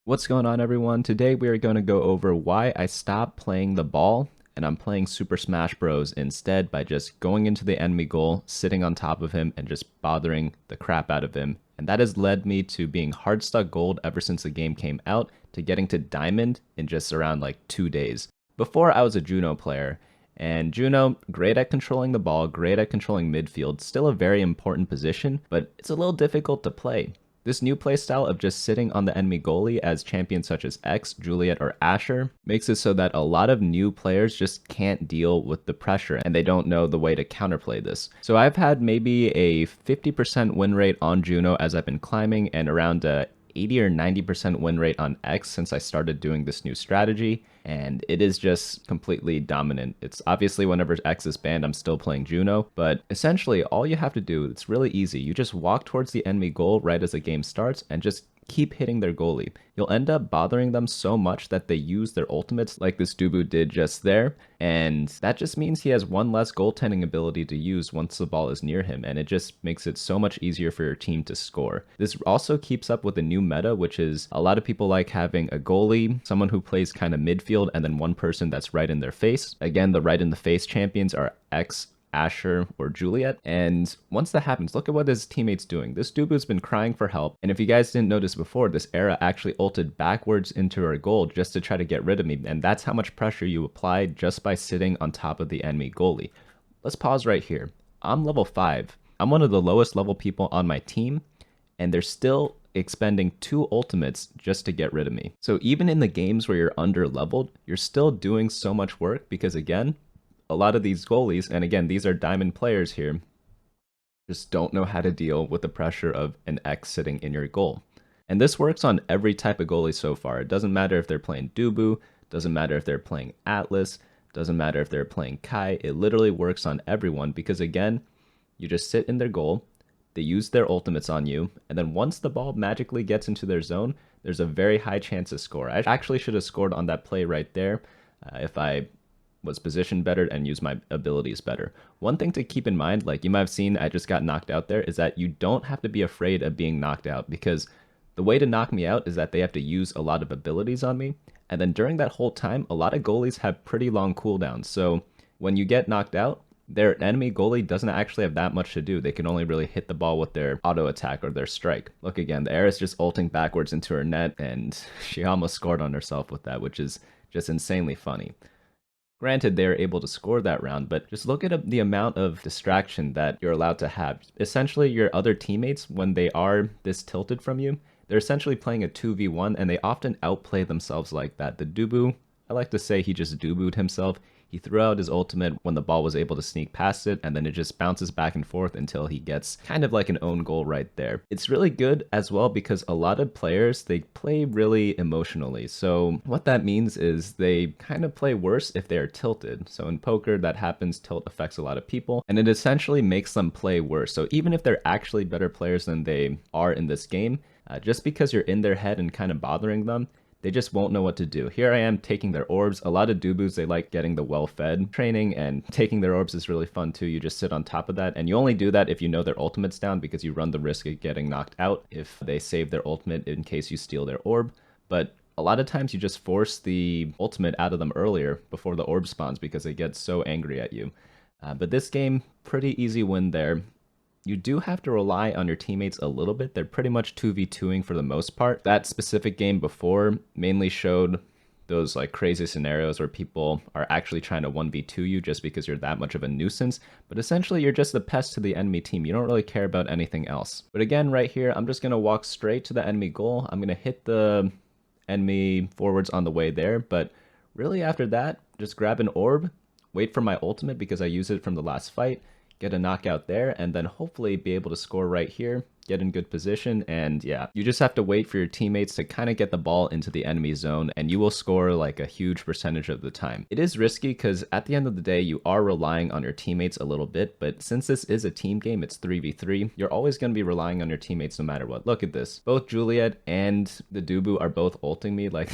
What's going on, everyone? Today we are going to go over why I stopped playing the ball and I'm playing Super Smash Bros. Instead by just going into the enemy goal, sitting on top of him, and just bothering the crap out of him. And that has led me to being hard stuck gold ever since the game came out, to getting to diamond in just around like 2 days. Before I was a Juno player, and Juno, great at controlling the ball, great at controlling midfield, still a very important position, but it's a little difficult to play. This new playstyle of just sitting on the enemy goalie as champions such as X, Juliet, or Asher makes it so that a lot of new players just can't deal with the pressure and they don't know the way to counterplay this. So I've had maybe a 50% win rate on Juno as I've been climbing and around a 80 or 90% win rate on X since I started doing this new strategy, and it is just completely dominant. It's obviously whenever X is banned, I'm still playing Juno, but essentially all you have to do, it's really easy. You just walk towards the enemy goal right as the game starts and just keep hitting their goalie. You'll end up bothering them so much that they use their ultimates like this Dubu did just there, and that just means he has one less goaltending ability to use once the ball is near him, and it just makes it so much easier for your team to score. This also keeps up with the new meta, which is a lot of people like having a goalie, someone who plays kind of midfield, and then one person that's right in their face. Again, the right in the face champions are X, Asher, or Juliet. And once that happens, look at what his teammate's doing. This Dubu's been crying for help. And if you guys didn't notice before, this Era actually ulted backwards into her goal just to try to get rid of me. And that's how much pressure you apply just by sitting on top of the enemy goalie. Let's pause right here. I'm level 5. I'm one of the lowest level people on my team, and they're still expending 2 ultimates just to get rid of me. So even in the games where you're under leveled, you're still doing so much work because, again, a lot of these goalies, and again, these are diamond players here, just don't know how to deal with the pressure of an X sitting in your goal. And this works on every type of goalie so far. It doesn't matter if they're playing Dubu, doesn't matter if they're playing Atlas, doesn't matter if they're playing Kai. It literally works on everyone because, again, you just sit in their goal, they use their ultimates on you, and then once the ball magically gets into their zone, there's a very high chance to score. I actually should have scored on that play right there if I was positioned better and used my abilities better. One thing to keep in mind, like you might have seen I just got knocked out there, is that you don't have to be afraid of being knocked out, because the way to knock me out is that they have to use a lot of abilities on me, and then during that whole time, a lot of goalies have pretty long cooldowns. So when you get knocked out, their enemy goalie doesn't actually have that much to do. They can only really hit the ball with their auto attack or their strike. Look again, the Air is just ulting backwards into her net, and she almost scored on herself with that, which is just insanely funny. Granted, they were able to score that round, but just look at the amount of distraction that you're allowed to have. Essentially, your other teammates, when they are this tilted from you, they're essentially playing a 2v1, and they often outplay themselves like that. The Dubu, I like to say he just Dubu'd himself. He threw out his ultimate when the ball was able to sneak past it, and then it just bounces back and forth until he gets kind of like an own goal right there. It's really good as well because a lot of players, they play really emotionally. So what that means is they kind of play worse if they are tilted. So in poker, that happens. Tilt affects a lot of people, and it essentially makes them play worse. So even if they're actually better players than they are in this game, just because you're in their head and kind of bothering them, they just won't know what to do. Here I am taking their orbs. A lot of Dubus, they like getting the well-fed training, and taking their orbs is really fun too. You just sit on top of that, and you only do that if you know their ultimate's down, because you run the risk of getting knocked out if they save their ultimate in case you steal their orb. But a lot of times you just force the ultimate out of them earlier before the orb spawns because they get so angry at you. But this game, pretty easy win there. You do have to rely on your teammates a little bit. They're pretty much 2v2ing for the most part. That specific game before mainly showed those like crazy scenarios where people are actually trying to 1v2 you just because you're that much of a nuisance. But essentially, you're just a pest to the enemy team. You don't really care about anything else. But again, right here, I'm just going to walk straight to the enemy goal. I'm going to hit the enemy forwards on the way there. But really after that, just grab an orb, wait for my ultimate because I used it from the last fight, get a knockout there, and then hopefully be able to score right here, get in good position, and yeah, you just have to wait for your teammates to kind of get the ball into the enemy zone, and you will score like a huge percentage of the time. It is risky because at the end of the day, you are relying on your teammates a little bit, but since this is a team game, it's 3v3, you're always going to be relying on your teammates no matter what. Look at this. Both Juliet and the Dubu are both ulting me, like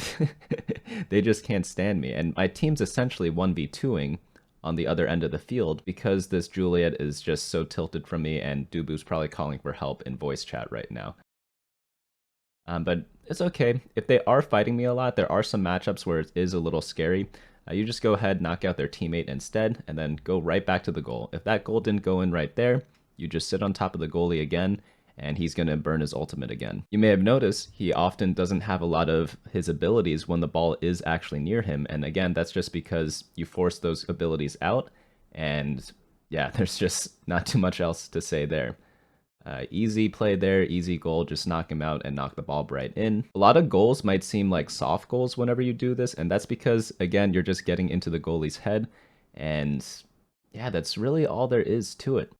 they just can't stand me, and my team's essentially 1v2ing on the other end of the field because this Juliet is just so tilted from me, and Dubu's probably calling for help in voice chat right now. But it's okay. If they are fighting me a lot, there are some matchups where it is a little scary. You just go ahead, knock out their teammate instead, and then go right back to the goal. If that goal didn't go in right there, you just sit on top of the goalie again, and he's going to burn his ultimate again. You may have noticed he often doesn't have a lot of his abilities when the ball is actually near him, and again, that's just because you force those abilities out, and yeah, there's just not too much else to say there. Easy play there, easy goal, just knock him out and knock the ball right in. A lot of goals might seem like soft goals whenever you do this, and that's because, again, you're just getting into the goalie's head, and yeah, that's really all there is to it.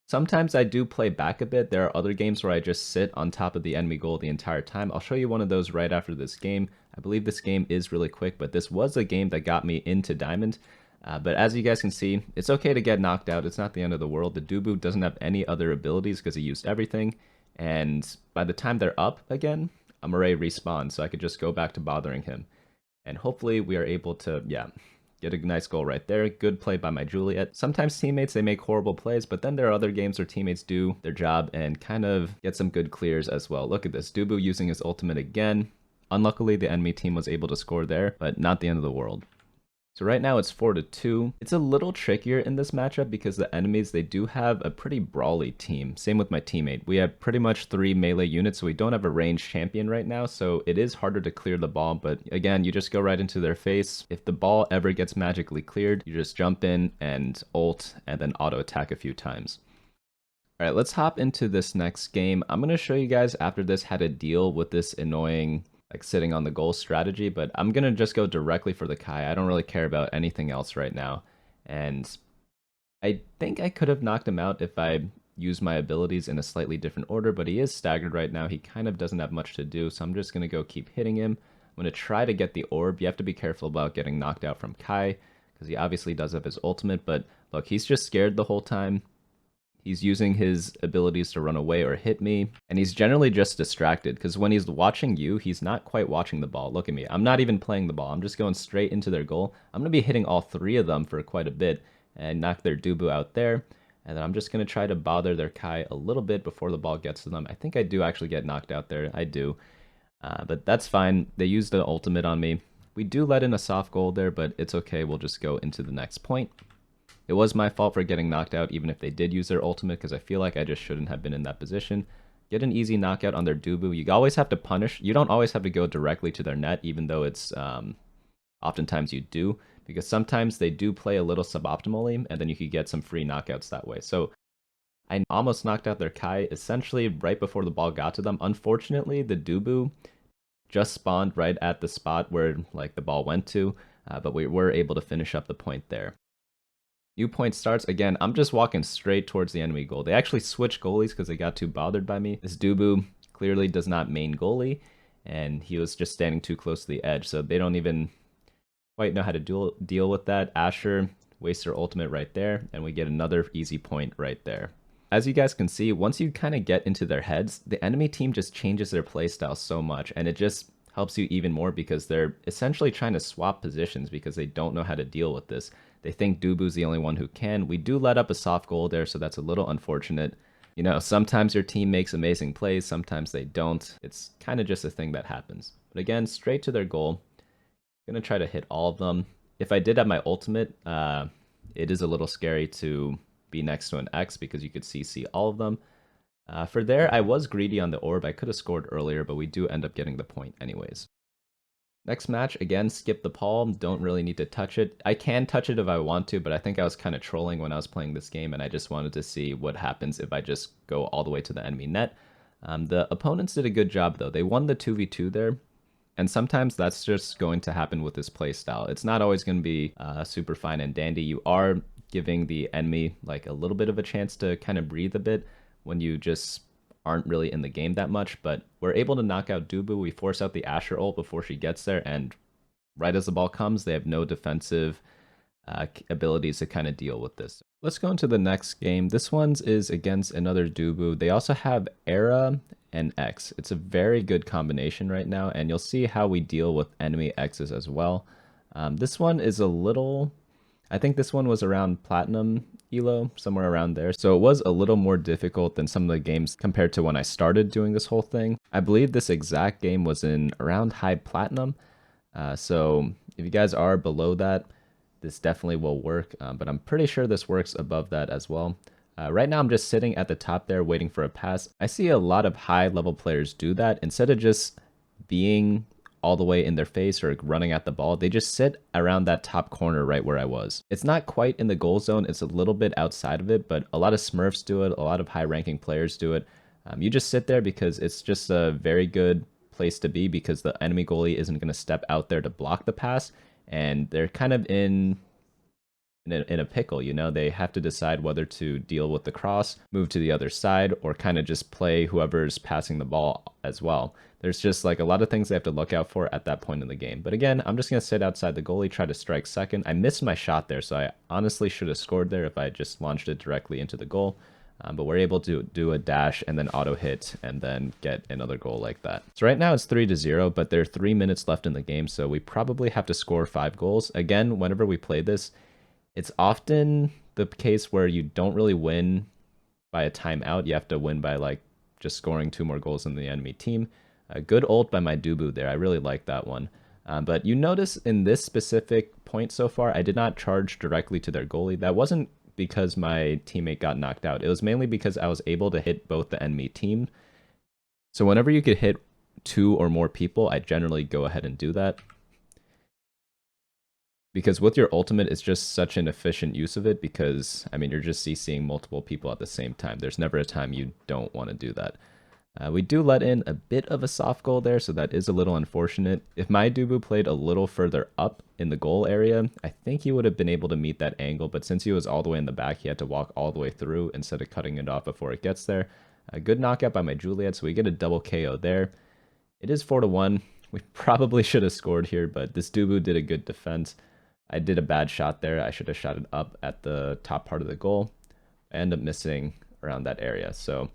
Sometimes I do play back a bit. There are other games where I just sit on top of the enemy goal the entire time. I'll show you one of those right after this game. I believe this game is really quick, but this was a game that got me into Diamond. But as you guys can see, it's okay to get knocked out. It's not the end of the world. The Dubu doesn't have any other abilities because he used everything. And by the time they're up again, I'm already respawned, so I could just go back to bothering him. And hopefully we are able to, yeah, get a nice goal right there. Good play by my Juliet. Sometimes teammates, they make horrible plays, but then there are other games where teammates do their job and kind of get some good clears as well. Look at this. Dubu using his ultimate again. Unluckily, the enemy team was able to score there, but not the end of the world. So right now it's 4-2. It's a little trickier in this matchup because the enemies, they do have a pretty brawly team. Same with my teammate. We have pretty much 3 melee units, so we don't have a ranged champion right now, so it is harder to clear the ball, but again, you just go right into their face. If the ball ever gets magically cleared, you just jump in and ult and then auto attack a few times. Alright, let's hop into this next game. I'm going to show you guys after this how to deal with this annoying like sitting on the goal strategy, but I'm gonna just go directly for the Kai. I don't really care about anything else right now. And I think I could have knocked him out if I used my abilities in a slightly different order, but he is staggered right now. He kind of doesn't have much to do, so I'm just gonna go keep hitting him. I'm gonna try to get the orb. You have to be careful about getting knocked out from Kai, because he obviously does have his ultimate, but look, he's just scared the whole time. He's using his abilities to run away or hit me, and he's generally just distracted, because when he's watching you, he's not quite watching the ball. Look at me. I'm not even playing the ball. I'm just going straight into their goal. I'm going to be hitting all 3 of them for quite a bit, and knock their Dubu out there, and then I'm just going to try to bother their Kai a little bit before the ball gets to them. I think I do actually get knocked out there. I do. But that's fine. They used the ultimate on me. We do let in a soft goal there, but it's okay. We'll just go into the next point. It was my fault for getting knocked out, even if they did use their ultimate, because I feel like I just shouldn't have been in that position. Get an easy knockout on their Dubu. You always have to punish. You don't always have to go directly to their net, even though it's oftentimes you do, because sometimes they do play a little suboptimally, and then you could get some free knockouts that way. So I almost knocked out their Kai essentially right before the ball got to them. Unfortunately, the Dubu just spawned right at the spot where like the ball went to, but we were able to finish up the point there. New point starts. Again, I'm just walking straight towards the enemy goal. They actually switched goalies because they got too bothered by me. This Dubu clearly does not main goalie, and he was just standing too close to the edge, so they don't even quite know how to deal with that. Asher wastes her ultimate right there, and we get another easy point right there. As you guys can see, once you kind of get into their heads, the enemy team just changes their playstyle so much, and it just helps you even more because they're essentially trying to swap positions because they don't know how to deal with this. They think Dubu's the only one who can. We do let up a soft goal there, so that's a little unfortunate. You know, sometimes your team makes amazing plays, sometimes they don't. It's kind of just a thing that happens. But again, straight to their goal. I'm going to try to hit all of them. If I did have my ultimate, it is a little scary to be next to an X because you could CC all of them. For there, I was greedy on the orb. I could have scored earlier, but we do end up getting the point anyways. Next match, again, skip the palm. Don't really need to touch it. I can touch it if I want to, but I think I was kind of trolling when I was playing this game, and I just wanted to see what happens if I just go all the way to the enemy net. The opponents did a good job, though. They won the 2v2 there, and sometimes that's just going to happen with this playstyle. It's not always going to be super fine and dandy. You are giving the enemy like a little bit of a chance to kind of breathe a bit when you just aren't really in the game that much, but we're able to knock out Dubu. We force out the Asher ult before she gets there, and right as the ball comes, they have no defensive abilities to kind of deal with this. Let's go into the next game. This one's is against another Dubu. They also have Era and X. It's a very good combination right now, and you'll see how we deal with enemy X's as well. This one is a little I think this one was around platinum elo, somewhere around there. So it was a little more difficult than some of the games compared to when I started doing this whole thing. I believe this exact game was in around high platinum. So if you guys are below that, this definitely will work. But I'm pretty sure this works above that as well. Right now, I'm just sitting at the top there waiting for a pass. I see a lot of high level players do that. Instead of just being all the way in their face or running at the ball, they just sit around that top corner right where I was. It's not quite in the goal zone, it's a little bit outside of it, but a lot of Smurfs do it, a lot of high ranking players do it. You just sit there because it's just a very good place to be because the enemy goalie isn't going to step out there to block the pass, and they're kind of in a pickle, you know. They have to decide whether to deal with the cross, move to the other side, or kind of just play whoever's passing the ball as well. There's just like a lot of things they have to look out for at that point in the game. But again, I'm just going to sit outside the goalie, try to strike second. I missed my shot there, so I honestly should have scored there if I just launched it directly into the goal. But we're able to do a dash and then auto hit and then get another goal like that. So right now it's 3-0, but there are 3 minutes left in the game, so we probably have to score 5 goals. Again, whenever we play this, it's often the case where you don't really win by a timeout. You have to win by like just scoring 2 more goals than the enemy team. A good ult by my Dubu there. I really like that one. But you notice in this specific point so far, I did not charge directly to their goalie. That wasn't because my teammate got knocked out. It was mainly because I was able to hit both the enemy team. So whenever you could hit 2 or more people, I generally go ahead and do that. Because with your ultimate, it's just such an efficient use of it because, I mean, you're just CCing multiple people at the same time. There's never a time you don't want to do that. We do let in a bit of a soft goal there, so that is a little unfortunate. If my Dubu played a little further up in the goal area, I think he would have been able to meet that angle, but since he was all the way in the back, he had to walk all the way through instead of cutting it off before it gets there. A good knockout by my Juliet, so we get a double KO there. It is 4-1. We probably should have scored here, but this Dubu did a good defense. I did a bad shot there. I should have shot it up at the top part of the goal. I end up missing around that area. So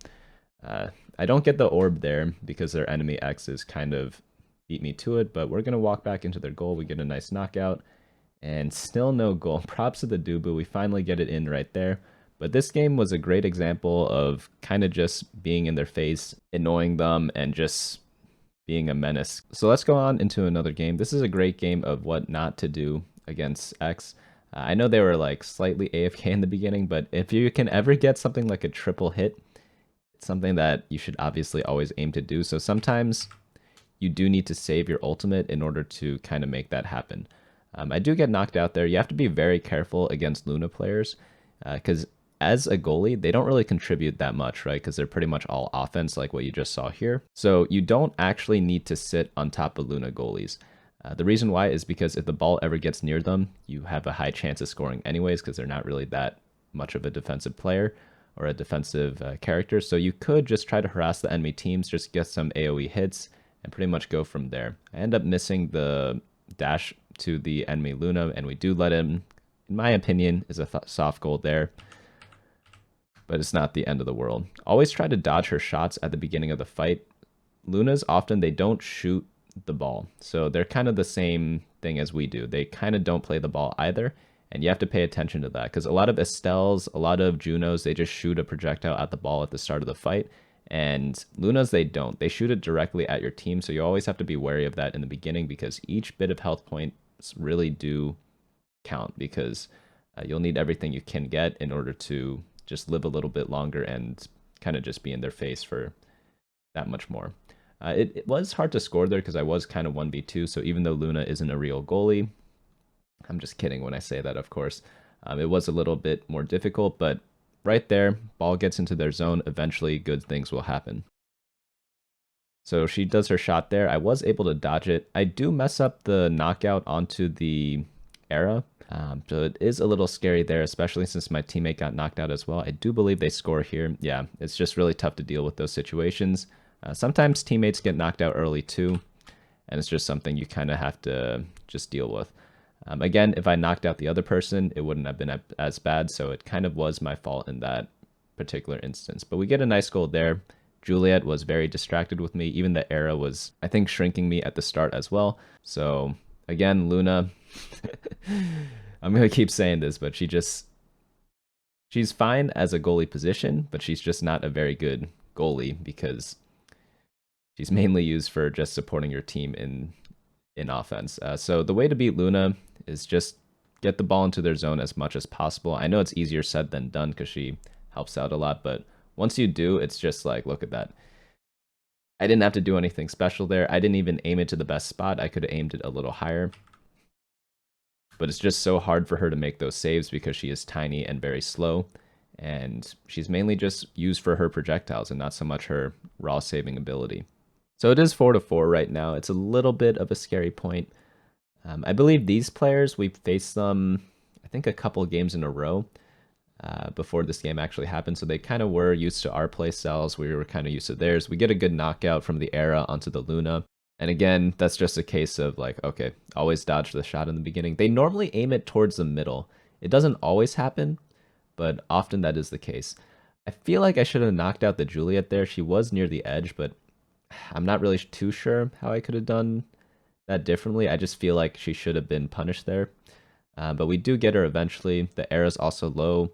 I don't get the orb there because their enemy X's kind of beat me to it, but we're going to walk back into their goal. We get a nice knockout and still no goal. Props to the Dubu. We finally get it in right there. But this game was a great example of kind of just being in their face, annoying them, and just being a menace. So let's go on into another game. This is a great game of what not to do against X. I know they were like slightly AFK in the beginning, but if you can ever get something like a triple hit, it's something that you should obviously always aim to do. So sometimes you do need to save your ultimate in order to kind of make that happen. I do get knocked out there. You have to be very careful against Luna players because as a goalie, they don't really contribute that much, right? Because they're pretty much all offense like what you just saw here. So you don't actually need to sit on top of Luna goalies. The reason why is because if the ball ever gets near them, you have a high chance of scoring anyways because they're not really that much of a defensive player or a defensive character. So you could just try to harass the enemy teams, just get some AoE hits, and pretty much go from there. I end up missing the dash to the enemy Luna, and we do let him, in my opinion, is a soft goal there. But it's not the end of the world. Always try to dodge her shots at the beginning of the fight. Lunas, often, they don't shoot the ball. So they're kind of the same thing as we do. They kind of don't play the ball either. And you have to pay attention to that because a lot of Estelles, a lot of Junos, they just shoot a projectile at the ball at the start of the fight. And Lunas, they don't. They shoot it directly at your team. So you always have to be wary of that in the beginning because each bit of health points really do count because you'll need everything you can get in order to just live a little bit longer and kind of just be in their face for that much more. It was hard to score there because I was kind of 1v2, so even though Luna isn't a real goalie, I'm just kidding when I say that, of course. It was a little bit more difficult, but right there, ball gets into their zone, eventually good things will happen. So she does her shot there. I was able to dodge it. I do mess up the knockout onto the Era, so it is a little scary there, especially since my teammate got knocked out as well. I do believe they score here. Yeah, it's just really tough to deal with those situations. Sometimes teammates get knocked out early too, and it's just something you kind of have to just deal with. Again, if I knocked out the other person, it wouldn't have been as bad, so it kind of was my fault in that particular instance. But we get a nice goal there. Juliet was very distracted with me. Even the Era was, I think, shrinking me at the start as well. So again, Luna, I'm gonna keep saying this, but she's fine as a goalie position, but she's just not a very good goalie because she's mainly used for just supporting your team in offense. So the way to beat Luna is just get the ball into their zone as much as possible. I know it's easier said than done because she helps out a lot, but once you do, it's just like, look at that. I didn't have to do anything special there. I didn't even aim it to the best spot. I could have aimed it a little higher. But it's just so hard for her to make those saves because she is tiny and very slow. And she's mainly just used for her projectiles and not so much her raw saving ability. So it is 4-4 right now. It's a little bit of a scary point. I believe these players, we've faced them, I think, a couple games in a row before this game actually happened. So they kind of were used to our play styles. We were kind of used to theirs. We get a good knockout from the Era onto the Luna. And again, that's just a case of like, okay, always dodge the shot in the beginning. They normally aim it towards the middle. It doesn't always happen, but often that is the case. I feel like I should have knocked out the Juliet there. She was near the edge, but I'm not really too sure how I could have done that differently. I just feel like she should have been punished there. But we do get her eventually. The Era's also low,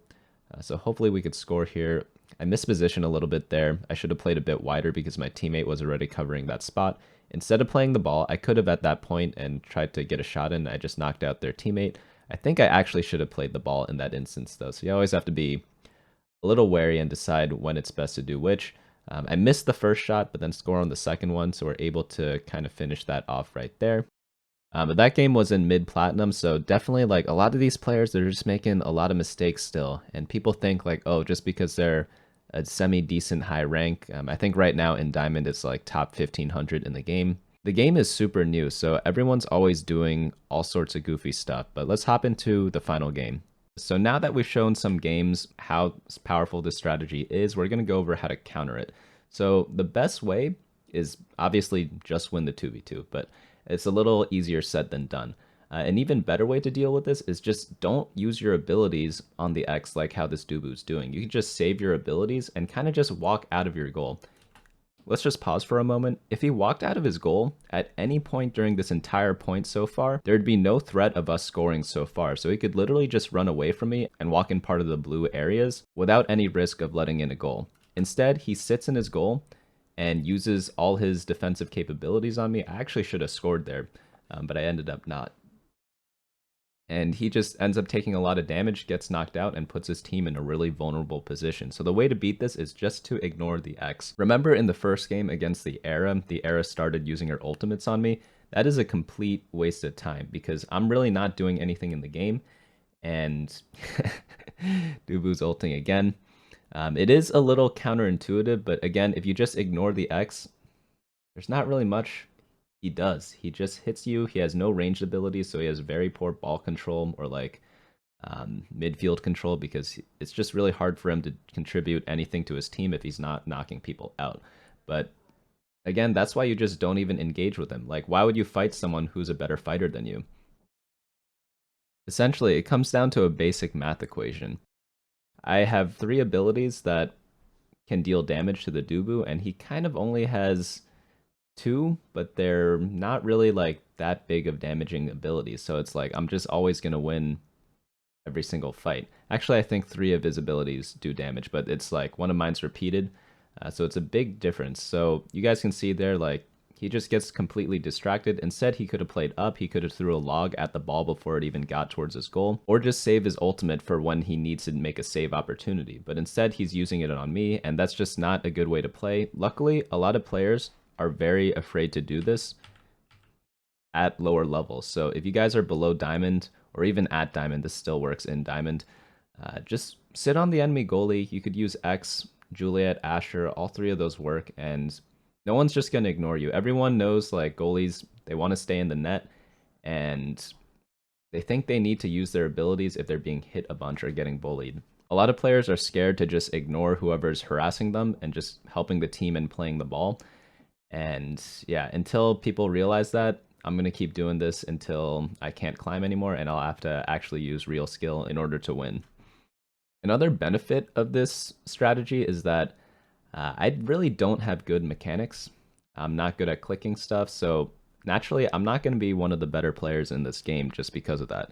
so hopefully we could score here. I missed position a little bit there. I should have played a bit wider because my teammate was already covering that spot. Instead of playing the ball, I could have at that point and tried to get a shot in. I just knocked out their teammate. I think I actually should have played the ball in that instance, though. So you always have to be a little wary and decide when it's best to do which. I missed the first shot, but then score on the second one, so we're able to kind of finish that off right there. But that game was in mid-platinum, so definitely like a lot of these players, they're just making a lot of mistakes still. And people think like, oh, just because they're a semi-decent high rank. I think right now in Diamond, it's like top 1500 in the game. The game is super new, so everyone's always doing all sorts of goofy stuff. But let's hop into the final game. So now that we've shown some games how powerful this strategy is, we're going to go over how to counter it. So the best way is obviously just win the 2v2, but it's a little easier said than done. An even better way to deal with this is just don't use your abilities on the X like how this Dubu's doing. You can just save your abilities and kind of just walk out of your goal. Let's just pause for a moment. If he walked out of his goal at any point during this entire point so far, there'd be no threat of us scoring so far. So he could literally just run away from me and walk in part of the blue areas without any risk of letting in a goal. Instead, he sits in his goal and uses all his defensive capabilities on me. I actually should have scored there, but I ended up not. And he just ends up taking a lot of damage, gets knocked out, and puts his team in a really vulnerable position. So the way to beat this is just to ignore the X. Remember in the first game against the Era started using her ultimates on me. That is a complete waste of time because I'm really not doing anything in the game. And Dubu's ulting again. It is a little counterintuitive, but again, if you just ignore the X, there's not really much he does. He just hits you. He has no ranged abilities, so he has very poor ball control or like midfield control because it's just really hard for him to contribute anything to his team if he's not knocking people out. But again, that's why you just don't even engage with him. Like, why would you fight someone who's a better fighter than you? Essentially, it comes down to a basic math equation. I have 3 abilities that can deal damage to the Dubu, and he kind of only has 2, but they're not really like that big of damaging abilities. So it's like I'm just always going to win every single fight. Actually, I think 3 of his abilities do damage, but it's like one of mine's repeated. So it's a big difference. So you guys can see there, like, he just gets completely distracted. Instead, he could have played up. He could have threw a log at the ball before it even got towards his goal, or just save his ultimate for when he needs to make a save opportunity. But instead, he's using it on me, and that's just not a good way to play. Luckily, a lot of players are very afraid to do this at lower levels. So if you guys are below Diamond, or even at Diamond, this still works in Diamond, just sit on the enemy goalie. You could use X, Juliet, Asher, all 3 of those work, and no one's just going to ignore you. Everyone knows, like, goalies, they want to stay in the net, and they think they need to use their abilities if they're being hit a bunch or getting bullied. A lot of players are scared to just ignore whoever's harassing them and just helping the team and playing the ball. And yeah, until people realize that, I'm going to keep doing this until I can't climb anymore, and I'll have to actually use real skill in order to win. Another benefit of this strategy is that I really don't have good mechanics. I'm not good at clicking stuff, so naturally I'm not going to be one of the better players in this game just because of that.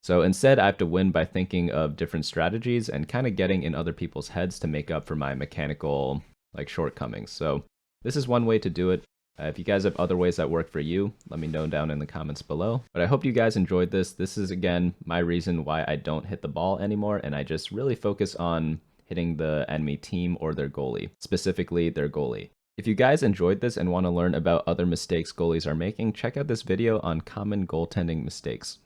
So instead, I have to win by thinking of different strategies and kind of getting in other people's heads to make up for my mechanical shortcomings. So this is one way to do it. If you guys have other ways that work for you, let me know down in the comments below. But I hope you guys enjoyed this. This is, again, my reason why I don't hit the ball anymore, and I just really focus on hitting the enemy team or their goalie, specifically their goalie. If you guys enjoyed this and want to learn about other mistakes goalies are making, check out this video on common goaltending mistakes.